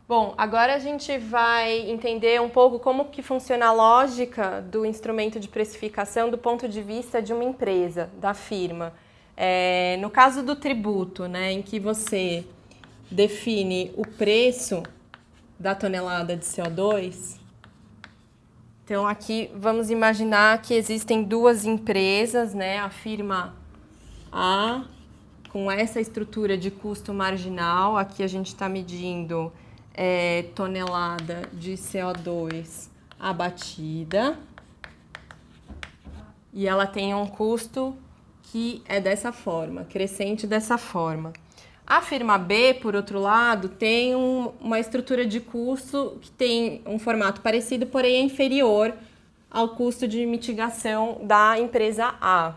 Bom, agora a gente vai entender um pouco como que funciona a lógica do instrumento de precificação do ponto de vista de uma empresa, da firma. No caso do tributo, né, em que você define o preço da tonelada de CO2, então aqui vamos imaginar que existem duas empresas, né, a firma A com essa estrutura de custo marginal, aqui a gente está medindo tonelada de CO2 abatida, e ela tem um custo que é dessa forma, crescente dessa forma. A firma B, por outro lado, tem uma estrutura de custo que tem um formato parecido, porém é inferior ao custo de mitigação da empresa A.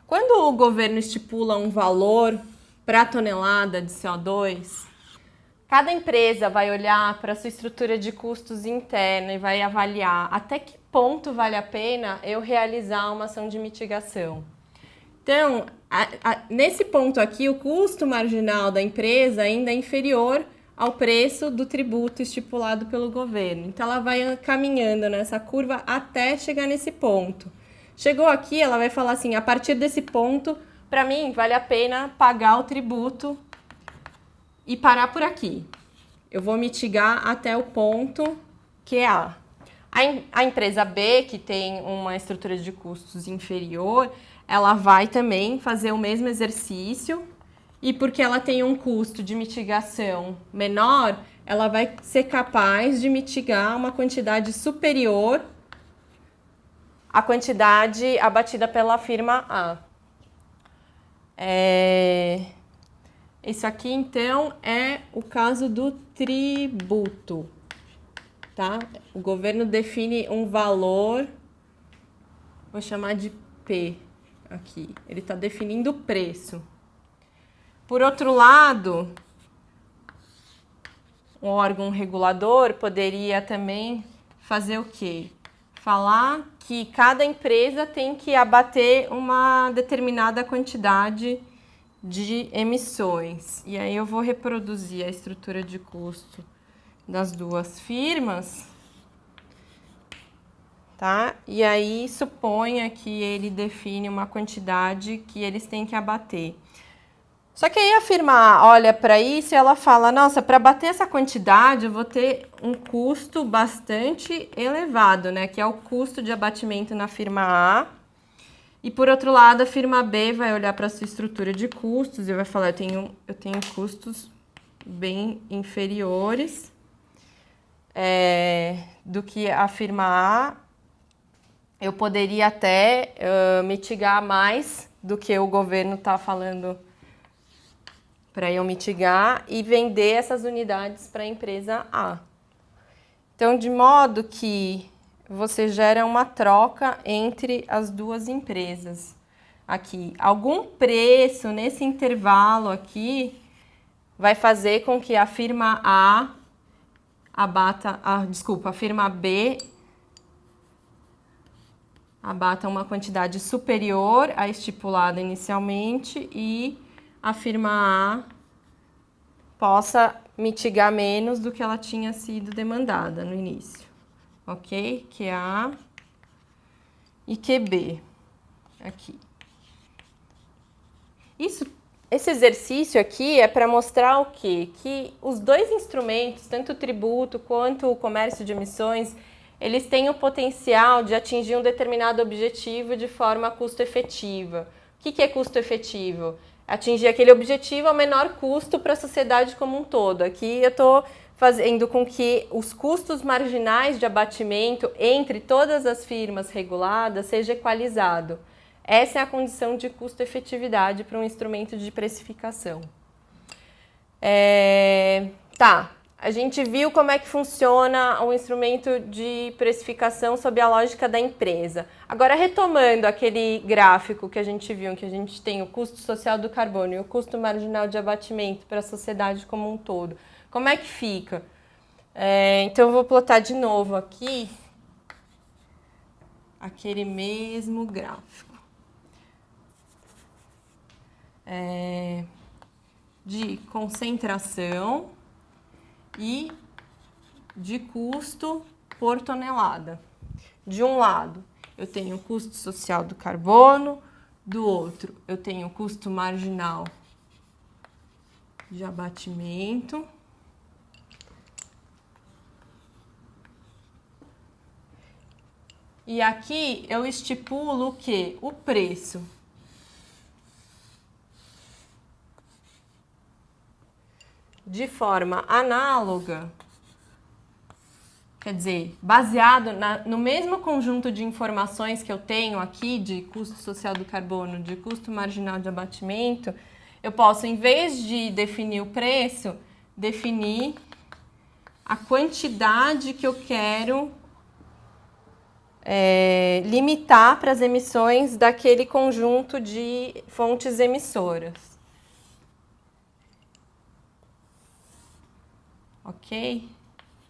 Quando o governo estipula um valor para tonelada de CO2, cada empresa vai olhar para a sua estrutura de custos interna e vai avaliar até que ponto vale a pena eu realizar uma ação de mitigação. Então, nesse ponto aqui, o custo marginal da empresa ainda é inferior ao preço do tributo estipulado pelo governo. Então, ela vai caminhando nessa curva até chegar nesse ponto. Chegou aqui, ela vai falar assim, a partir desse ponto, para mim, vale a pena pagar o tributo e parar por aqui. Eu vou mitigar até o ponto que é A. A empresa B, que tem uma estrutura de custos inferior, ela vai também fazer o mesmo exercício e porque ela tem um custo de mitigação menor, ela vai ser capaz de mitigar uma quantidade superior à quantidade abatida pela firma A. Isso aqui, então, é o caso do tributo, tá? O governo define um valor, vou chamar de P aqui. Ele está definindo o preço. Por outro lado, um órgão regulador poderia também fazer o quê? Falar que cada empresa tem que abater uma determinada quantidade de emissões. E aí eu vou reproduzir a estrutura de custo das duas firmas, tá? E aí suponha que ele define uma quantidade que eles têm que abater. Só que aí a firma A olha para isso e ela fala, nossa, para bater essa quantidade eu vou ter um custo bastante elevado, né? Que é o custo de abatimento na firma A. E por outro lado, a firma B vai olhar para a sua estrutura de custos e vai falar, eu tenho custos bem inferiores do que a firma A. Eu poderia até mitigar mais do que o governo está falando para eu mitigar e vender essas unidades para a empresa A. Então, de modo que você gera uma troca entre as duas empresas. Aqui, algum preço nesse intervalo aqui vai fazer com que a firma A a firma B abata uma quantidade superior à estipulada inicialmente e a firma A possa mitigar menos do que ela tinha sido demandada no início. Ok? QA e QB. Aqui. Esse exercício aqui é para mostrar o quê? Que os dois instrumentos, tanto o tributo quanto o comércio de emissões, eles têm o potencial de atingir um determinado objetivo de forma custo-efetiva. O que é custo-efetivo? Atingir aquele objetivo ao menor custo para a sociedade como um todo. Aqui eu estou fazendo com que os custos marginais de abatimento entre todas as firmas reguladas seja equalizado. Essa é a condição de custo-efetividade para um instrumento de precificação. A gente viu como é que funciona o instrumento de precificação sob a lógica da empresa. Agora, retomando aquele gráfico que a gente viu, em que a gente tem o custo social do carbono e o custo marginal de abatimento para a sociedade como um todo, como é que fica? Então, eu vou plotar de novo aqui aquele mesmo gráfico. De concentração e de custo por tonelada. De um lado, eu tenho o custo social do carbono, do outro, eu tenho o custo marginal de abatimento. E aqui eu estipulo o quê? O preço. De forma análoga, quer dizer, baseado no mesmo conjunto de informações que eu tenho aqui de custo social do carbono, de custo marginal de abatimento, eu posso, em vez de definir o preço, definir a quantidade que eu quero limitar para as emissões daquele conjunto de fontes emissoras. Ok?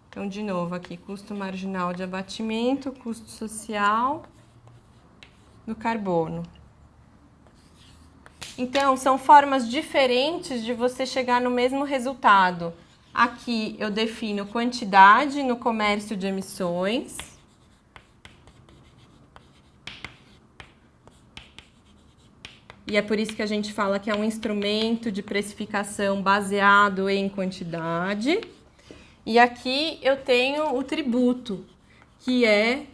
Então, de novo, aqui, custo marginal de abatimento, custo social do carbono. Então, são formas diferentes de você chegar no mesmo resultado. Aqui, eu defino quantidade no comércio de emissões. E é por isso que a gente fala que é um instrumento de precificação baseado em quantidade. E aqui eu tenho o tributo, que é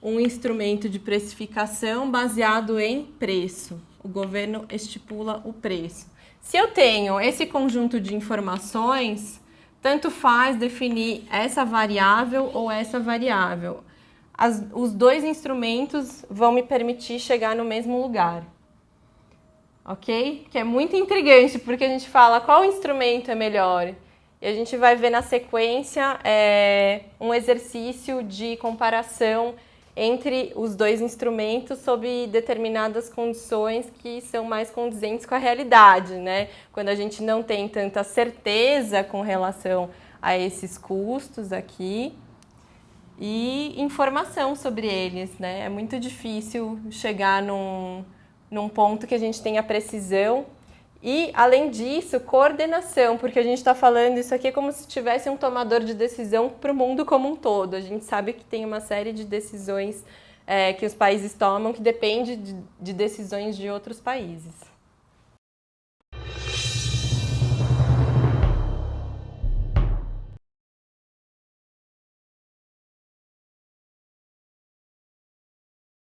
um instrumento de precificação baseado em preço. O governo estipula o preço. Se eu tenho esse conjunto de informações, tanto faz definir essa variável ou essa variável. Os dois instrumentos vão me permitir chegar no mesmo lugar. Ok? Que é muito intrigante, porque a gente fala qual instrumento é melhor. E a gente vai ver na sequência um exercício de comparação entre os dois instrumentos sob determinadas condições que são mais condizentes com a realidade, né? Quando a gente não tem tanta certeza com relação a esses custos aqui e informação sobre eles, né? É muito difícil chegar num ponto que a gente tenha precisão. E, além disso, coordenação, porque a gente está falando isso aqui como se tivesse um tomador de decisão para o mundo como um todo. A gente sabe que tem uma série de decisões que os países tomam que depende de decisões de outros países.